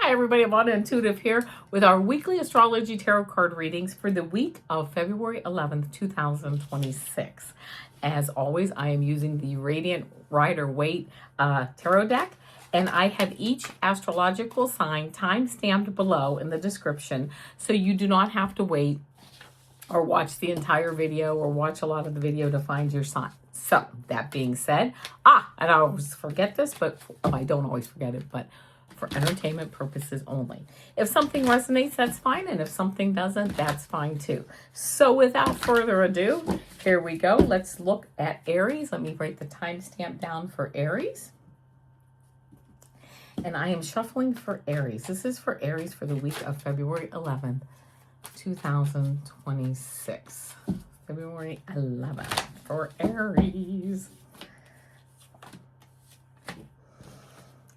Hi everybody, Avana Intuitive here with our weekly astrology tarot card readings for the week of February 11th, 2026. As always, I am using the Radiant Rider Waite tarot deck, and I have each astrological sign time-stamped below in the description, so you do not have to wait or watch the entire video or watch a lot of the video to find your sign. So that being said, and I always forget this, but I don't always forget it, but for entertainment purposes only. If something resonates, that's fine. And if something doesn't, that's fine too. So without further ado, here we go. Let's look at Aries. Let me write the timestamp down for Aries. And I am shuffling for Aries. This is for Aries for the week of February 11th, 2026. February 11th for Aries.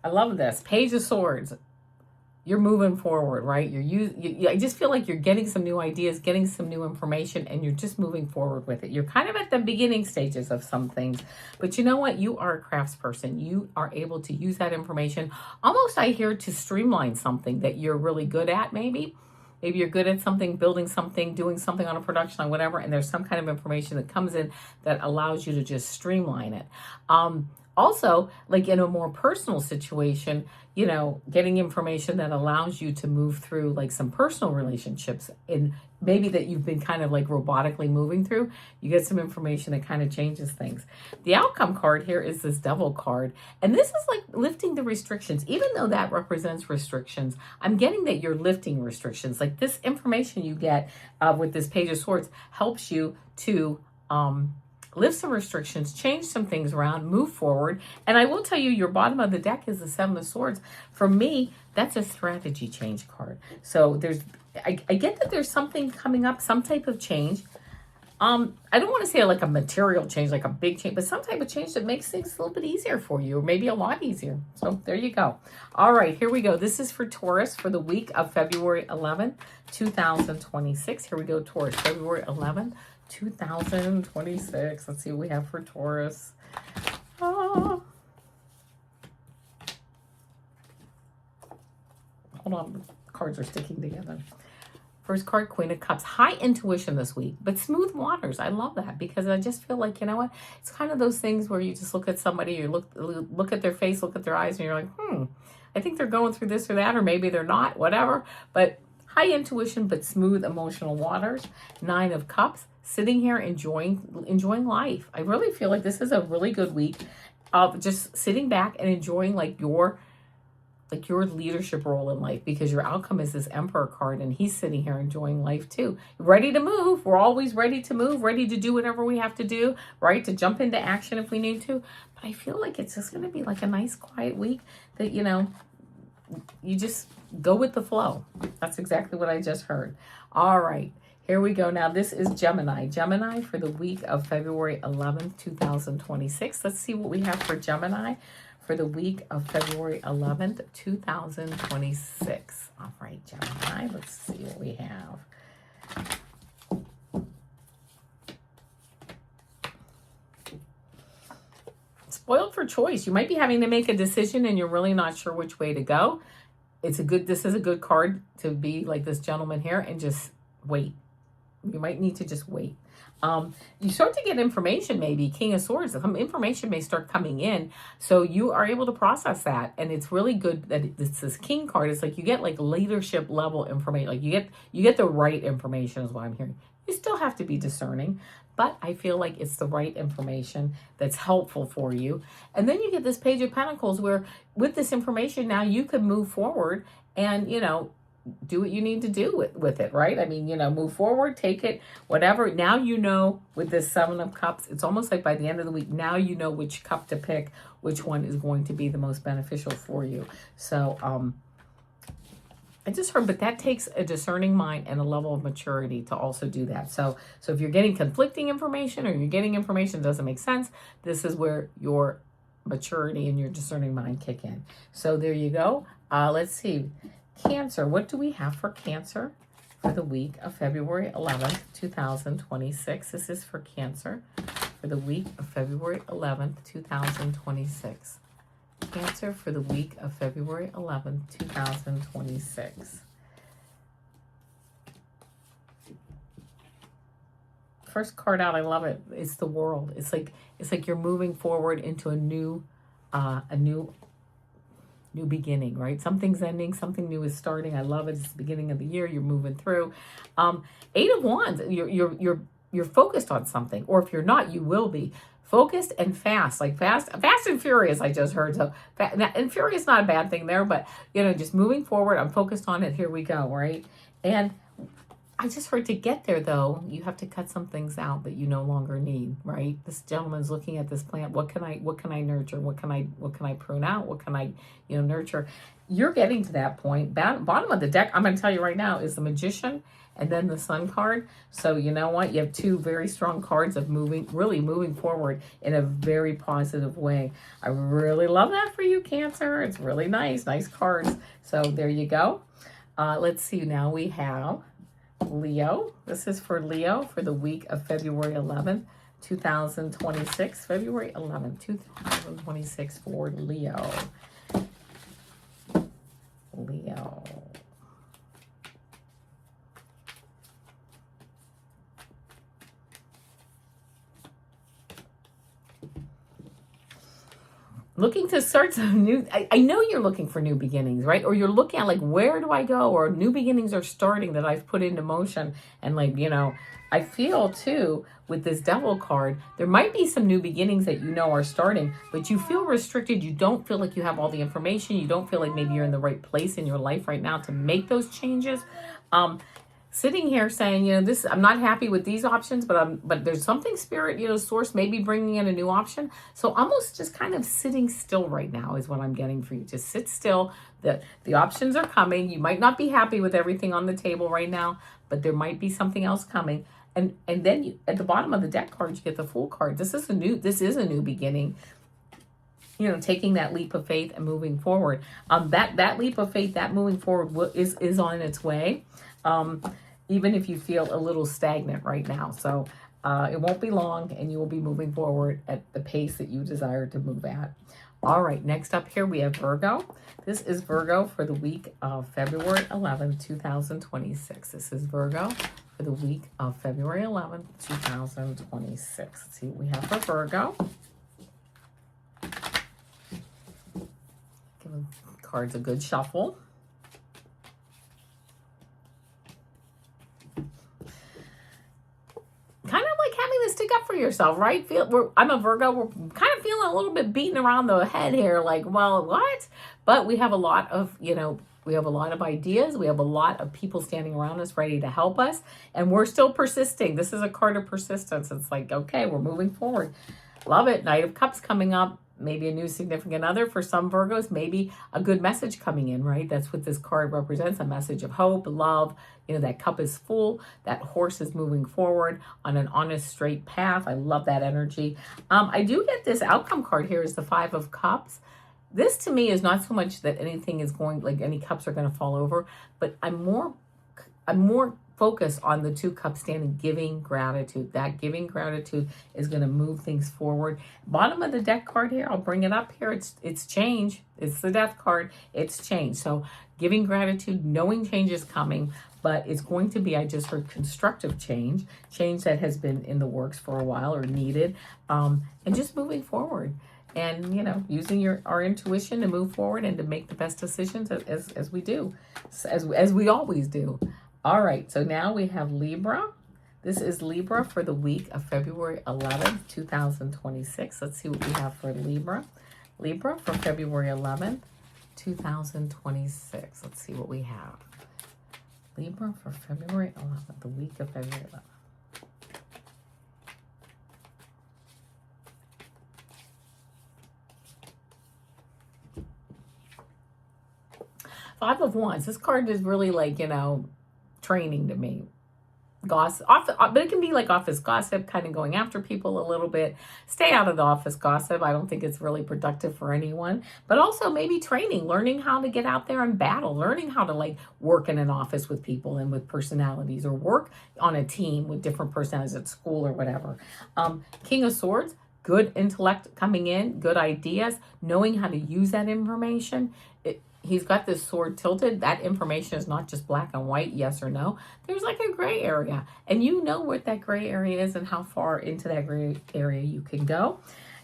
I love this. Page of Swords. You're moving forward, right? I just feel like you're getting some new ideas, getting some new information, and you're just moving forward with it. You're kind of at the beginning stages of some things, but you know what? You are a craftsperson. You are able to use that information almost, I hear, to streamline something that you're really good at, maybe. Maybe you're good at something, building something, doing something on a production, or whatever, and there's some kind of information that comes in that allows you to just streamline it. Also, like in a more personal situation, you know, getting information that allows you to move through like some personal relationships and maybe that you've been kind of like robotically moving through, you get some information that kind of changes things. The outcome card here is this Devil card. And this is like lifting the restrictions. Even though that represents restrictions, I'm getting that you're lifting restrictions. Like this information you get with this Page of Swords helps you to lift some restrictions, change some things around, move forward. And I will tell you, your bottom of the deck is the Seven of Swords. For me, that's a strategy change card. So I get that there's something coming up, some type of change. I don't want to say like a material change, like a big change, but some type of change that makes things a little bit easier for you, or maybe a lot easier. So there you go. All right, here we go. This is for Taurus for the week of February 11th, 2026. Here we go, Taurus, February 11th. 2026. Let's see what we have for Taurus. Hold on, the cards are sticking together. First card, Queen of Cups. High intuition this week, but smooth waters. I love that because I just feel like, you know what? It's kind of those things where you just look at somebody, you look at their face, look at their eyes, and you're like, I think they're going through this or that, or maybe they're not, whatever. But high intuition, but smooth emotional waters. Nine of Cups. Sitting here enjoying life. I really feel like this is a really good week of just sitting back and enjoying like your leadership role in life, because your outcome is this Emperor card and he's sitting here enjoying life too. Ready to move. We're always ready to move, ready to do whatever we have to do, right? To jump into action if we need to. But I feel like it's just going to be like a nice quiet week that, you know, you just go with the flow. That's exactly what I just heard. All right. Here we go. Now, this is Gemini. Gemini for the week of February 11th, 2026. Let's see what we have for Gemini for the week of February 11th, 2026. All right, Gemini, let's see what we have. Spoiled for choice. You might be having to make a decision and you're really not sure which way to go. This is a good card to be like this gentleman here and just wait. You might need to just wait. You start to get information, maybe King of Swords. Some information may start coming in, so you are able to process that. And it's really good that it's this King card. It's like you get like leadership level information. Like you get the right information is what I'm hearing. You still have to be discerning, but I feel like it's the right information that's helpful for you. And then you get this Page of Pentacles where with this information now you can move forward and, you know, do what you need to do with it, right? I mean, you know, move forward, take it, whatever. Now you know with this Seven of Cups, it's almost like by the end of the week, now you know which cup to pick, which one is going to be the most beneficial for you. So, I just heard, but that takes a discerning mind and a level of maturity to also do that. So if you're getting conflicting information or you're getting information that doesn't make sense, this is where your maturity and your discerning mind kick in. So there you go. Let's see. Cancer, what do we have for Cancer for the week of February 11th, 2026? This is for Cancer for the week of February 11th, 2026. Cancer, for the week of February 11th, 2026. First card out, I love it. It's the World. It's like you're moving forward into a new beginning, right? Something's ending, something new is starting. I love it. It's the beginning of the year. You're moving through. Eight of Wands. You're focused on something, or if you're not, you will be focused and fast, like fast and furious. I just heard. So and furious, not a bad thing there, but just moving forward. I'm focused on it. Here we go, right? And I just heard, to get there though, you have to cut some things out that you no longer need, right? This gentleman's looking at this plant. What can I nurture? What can I prune out? What can I, nurture? You're getting to that point. Bottom of the deck, I'm going to tell you right now, is the Magician and then the Sun card. So you know what? You have two very strong cards of really moving forward in a very positive way. I really love that for you, Cancer. It's really nice cards. So there you go. Let's see. Now we have Leo. This is for Leo for the week of February 11th, 2026. February 11th, 2026 for Leo. Leo. Looking to start some new, I know you're looking for new beginnings, right? Or you're looking at where do I go? Or new beginnings are starting that I've put into motion. And I feel too, with this Devil card, there might be some new beginnings that are starting, but you feel restricted. You don't feel like you have all the information. You don't feel like maybe you're in the right place in your life right now to make those changes. Sitting here saying, this, I'm not happy with these options, but there's something Spirit, Source maybe bringing in a new option. So almost just kind of sitting still right now is what I'm getting for you. Just sit still. The options are coming. You might not be happy with everything on the table right now, but there might be something else coming. And then at the bottom of the deck cards, you get the Fool card. This is a new beginning. Taking that leap of faith and moving forward. That leap of faith, that moving forward is on its way. Even if you feel a little stagnant right now. So it won't be long, and you will be moving forward at the pace that you desire to move at. All right, next up here we have Virgo. This is Virgo for the week of February 11th, 2026. This is Virgo for the week of February 11th, 2026. Let's see what we have for Virgo. Give the cards a good shuffle. Kind of like having to stick up for yourself, right? I'm a Virgo. We're kind of feeling a little bit beaten around the head here. Like, well, what? But we have a lot of, we have a lot of ideas. We have a lot of people standing around us ready to help us. And we're still persisting. This is a card of persistence. It's like, okay, we're moving forward. Love it. Knight of Cups coming up. Maybe a new significant other for some Virgos. Maybe a good message coming in, right? That's what this card represents. A message of hope, love. That cup is full. That horse is moving forward on an honest, straight path. I love that energy. I do get this outcome card here is the Five of Cups. This to me is not so much that anything is going, like any cups are going to fall over, but I'm more focused on the two cups standing, giving gratitude. That giving gratitude is going to move things forward. Bottom of the deck card here, I'll bring it up here. It's change. It's the Death card. It's change. So giving gratitude, knowing change is coming, but it's going to be, I just heard, constructive change that has been in the works for a while or needed, and just moving forward. And, using our intuition to move forward and to make the best decisions as we do, as we always do. All right, so now we have Libra. This is Libra for the week of February 11th, 2026. Let's see what we have for Libra. Libra for February 11th, 2026. Let's see what we have. Libra for February 11th, the week of February 11th. Five of Wands. This card is really like, training to me. Gossip, but it can be like office gossip, kind of going after people a little bit. Stay out of the office gossip. I don't think it's really productive for anyone. But also maybe training, learning how to get out there and battle, learning how to work in an office with people and with personalities, or work on a team with different personalities at school or whatever. King of Swords. good intellect coming in, good ideas, knowing how to use that information. He's got this sword tilted. That information is not just black and white, yes or no. There's like a gray area. And you know what that gray area is and how far into that gray area you can go.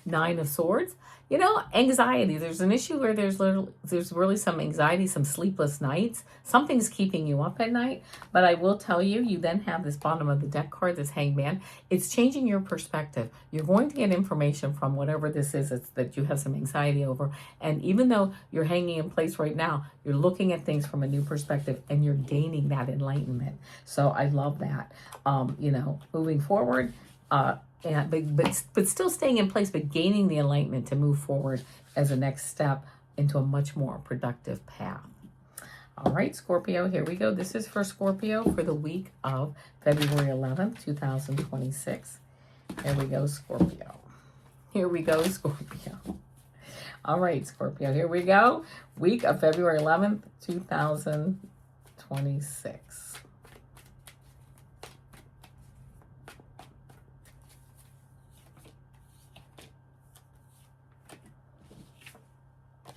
9 of Swords. You know, anxiety. There's an issue where there's really some anxiety, some sleepless nights. Something's keeping you up at night. But I will tell you, you then have this bottom of the deck card, this Hangman. It's changing your perspective. You're going to get information from whatever this is that you have some anxiety over. And even though you're hanging in place right now, you're looking at things from a new perspective and you're gaining that enlightenment. So I love that. You know, moving forward, but still staying in place, but gaining the enlightenment to move forward as a next step into a much more productive path. All right, Scorpio, here we go. This is for Scorpio for the week of February 11th, 2026. Here we go, Scorpio. Here we go, Scorpio. All right, Scorpio, here we go. Week of February 11th, 2026.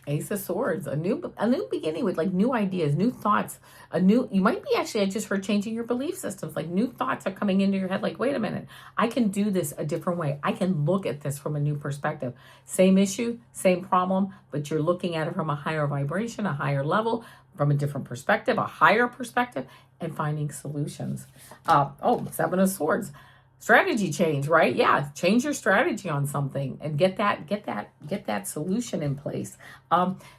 Ace of Swords, a new beginning with like new ideas, new thoughts, you might be actually, I just heard, changing your belief systems, like new thoughts are coming into your head, like, wait a minute, I can do this a different way. I can look at this from a new perspective. Same issue, same problem, but you're looking at it from a higher vibration, a higher level, from a different perspective, a higher perspective, and finding solutions. 7 of Swords. Strategy change, right? Yeah, change your strategy on something and get that solution in place.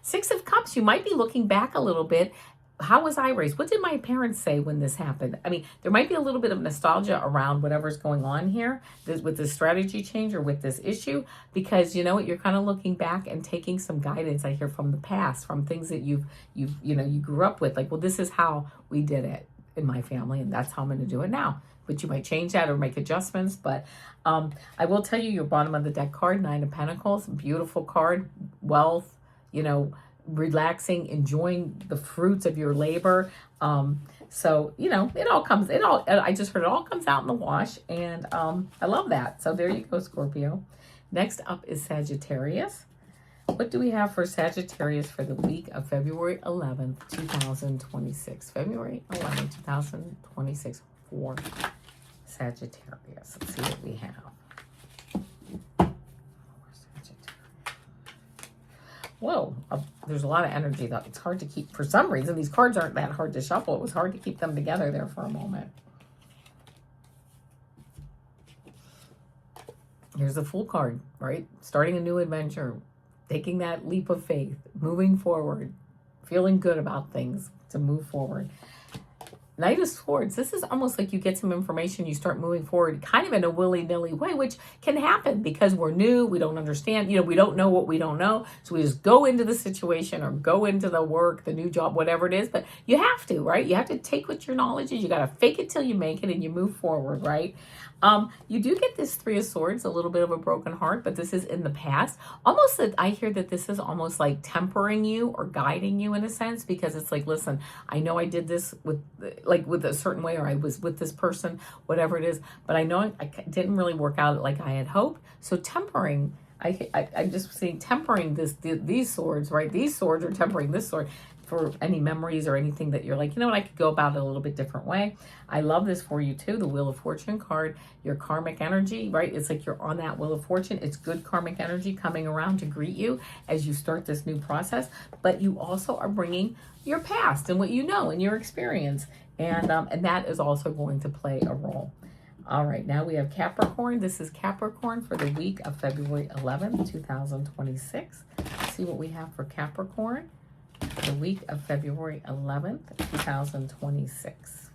6 of Cups, you might be looking back a little bit. How was I raised? What did my parents say when this happened? I mean, there might be a little bit of nostalgia around whatever's going on here with this strategy change or with this issue, because you know what, you're kind of looking back and taking some guidance, I hear, from the past, from things that you grew up with. Like, well, this is how we did it in my family, and that's how I'm going to do it now. But you might change that or make adjustments. But I will tell you, your bottom of the deck card, 9 of Pentacles, beautiful card, wealth, you know, relaxing, enjoying the fruits of your labor. So, you know, I just heard it all comes out in the wash, and I love that. So there you go, Scorpio. Next up is Sagittarius. What do we have for Sagittarius for the week of February 11th, 2026? February 11th, 2026 for Sagittarius. Let's see what we have. Whoa, there's a lot of energy though. It's hard to keep, for some reason, these cards aren't that hard to shuffle. It was hard to keep them together there for a moment. Here's the Fool card, right? Starting a new adventure, taking that leap of faith, moving forward, feeling good about things to move forward. Knight of Swords, this is almost like you get some information, you start moving forward kind of in a willy-nilly way, which can happen because we're new, we don't understand, you know, we don't know what we don't know, so we just go into the situation or go into the work, the new job, whatever it is, but you have to, right? You have to take what your knowledge is, you got to fake it till you make it and you move forward, right? You do get this 3 of Swords, a little bit of a broken heart, but this is in the past. Almost that I hear that this is almost like tempering you or guiding you in a sense, because it's like, listen, I know I did this with a certain way, or I was with this person, whatever it is, but I know I didn't really work out like I had hoped. So tempering, I'm just saying tempering these swords, right? These swords are tempering this sword for any memories or anything that you're like, you know what, I could go about it a little bit different way. I love this for you too, the Wheel of Fortune card, your karmic energy, right? It's like you're on that Wheel of Fortune. It's good karmic energy coming around to greet you as you start this new process, but you also are bringing your past and what you know and your experience, and that is also going to play a role. All right, now we have Capricorn. This is Capricorn for the week of February 11th, 2026. Let's see what we have for Capricorn for the week of February 11th, 2026.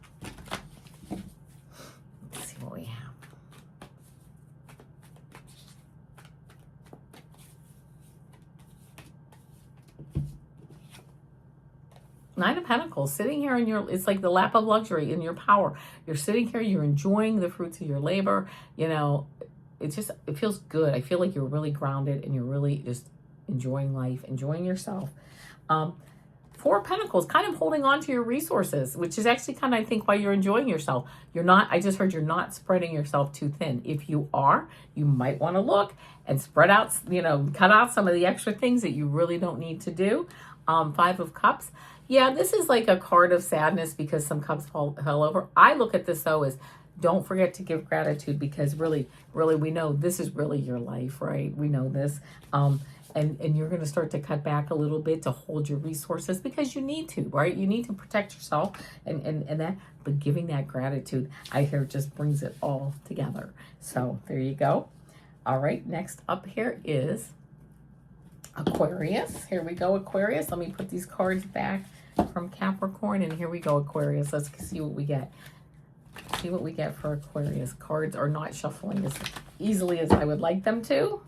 Let's see what we have. Nine of Pentacles, sitting here in your, it's like the lap of luxury in your power. You're sitting here, you're enjoying the fruits of your labor. You know, it feels good. I feel like you're really grounded and you're really just enjoying life, enjoying yourself. 4 Four of Pentacles, kind of holding on to your resources, which is actually kind of, I think, why you're enjoying yourself. You're not, I just heard you're not spreading yourself too thin. If you are, you might want to look and spread out, you know, cut out some of the extra things that you really don't need to do. Five of Cups. Yeah, this is like a card of sadness because some cups fell over. I look at this, though, as don't forget to give gratitude, because really, we know this is really your life, right? We know this. And you're going to start to cut back a little bit to hold your resources because you need to, right? You need to protect yourself and that, but giving that gratitude, I hear, just brings it all together. So there you go. All right, next up here is Aquarius. Here we go, Aquarius. Let me put these cards back from Capricorn, and here we go, Aquarius. Let's see what we get. See what we get for Aquarius. Cards are not shuffling as easily as I would like them to.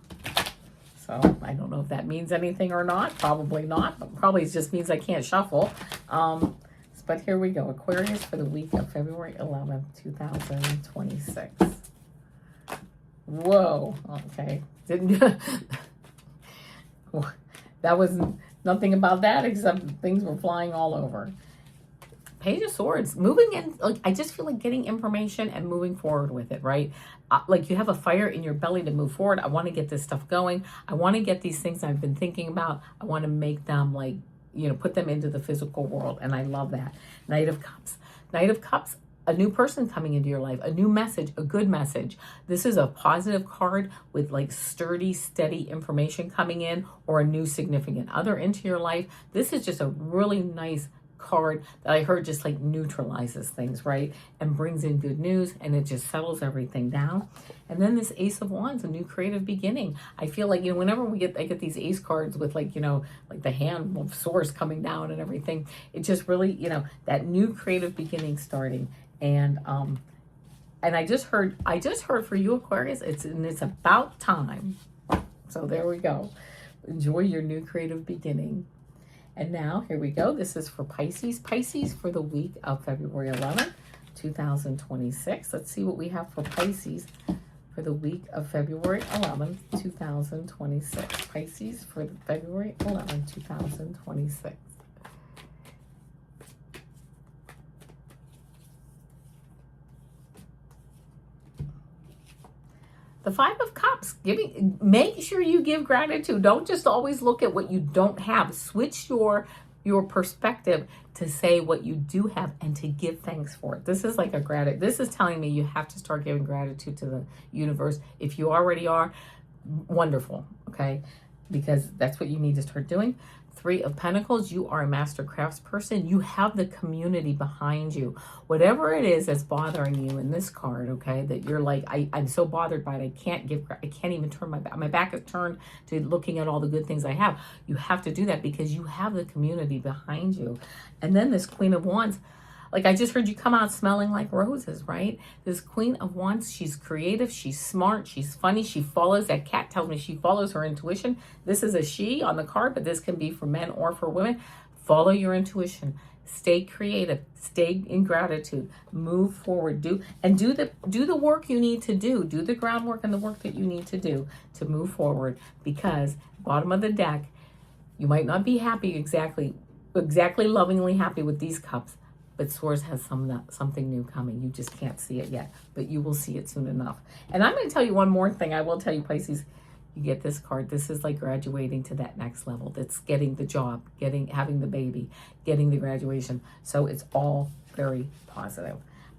So I don't know if that means anything or not. Probably not, but probably just means I can't shuffle. But here we go. Aquarius for the week of February 11th, 2026. Whoa. Okay. That was nothing about that except things were flying all over. Page of Swords, moving in, like, I just feel like getting information and moving forward with it, right? Like you have a fire in your belly to move forward. I want to get this stuff going. I want to get these things I've been thinking about. I want to make them, like, you know, put them into the physical world. And I love that. Knight of Cups. Knight of Cups, a new person coming into your life, a new message, a good message. This is a positive card with like sturdy, steady information coming in, or a new significant other into your life. This is just a really nice card that I heard just like neutralizes things, right? And brings in good news, and it just settles everything down. And then this Ace of Wands, a new creative beginning. I feel like, you know, whenever I get these ace cards with, like, you know, like the hand of swords coming down and everything, it just really, you know, that new creative beginning starting. And I just heard for you, Aquarius, it's about time. So there we go. Enjoy your new creative beginning. And now, here we go. This is for Pisces. Pisces for the week of February 11th, 2026. Let's see what we have for Pisces for the week of February 11th, 2026. Pisces for February 11th, 2026. The Five of Cups, make sure you give gratitude. Don't just always look at what you don't have. Switch your perspective to say what you do have and to give thanks for it. This is like a gratitude. This is telling me you have to start giving gratitude to the universe. If you already are, wonderful, okay? Because that's what you need to start doing. Three of Pentacles, you are a master crafts person. You have the community behind you. Whatever it is that's bothering you in this card, okay, that you're like, I'm so bothered by it, I can't even turn my back. My back is turned to looking at all the good things I have. You have to do that because you have the community behind you. And then this Queen of Wands, like I just heard you come out smelling like roses, right? This Queen of Wands, she's creative, she's smart, she's funny, she follows, that cat tells me she follows her intuition. This is a she on the card, but this can be for men or for women. Follow your intuition. Stay creative. Stay in gratitude. Move forward. Do the work you need to do. Do the groundwork and the work that you need to do to move forward, because bottom of the deck, you might not be happy exactly lovingly happy with these cups, but Swords has something new coming. You just can't see it yet, but you will see it soon enough. And I'm going to tell you one more thing. I will tell you, Pisces, you get this card. This is like graduating to that next level. That's getting the job, having the baby, getting the graduation. So it's all very positive.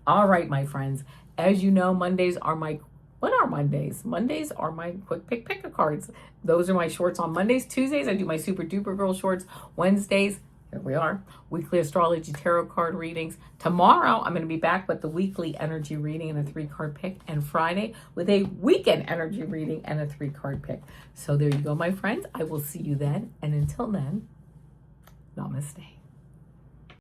All right, my friends. As you know, Mondays are my... What are Mondays? Mondays are my quick pick cards. Those are my shorts on Mondays. Tuesdays, I do my Super Duper Girl shorts. Wednesdays, here we are, weekly astrology tarot card readings. Tomorrow, I'm going to be back with the weekly energy reading and a 3-card pick. And Friday with a weekend energy reading and a 3-card pick. So there you go, my friends. I will see you then. And until then, namaste.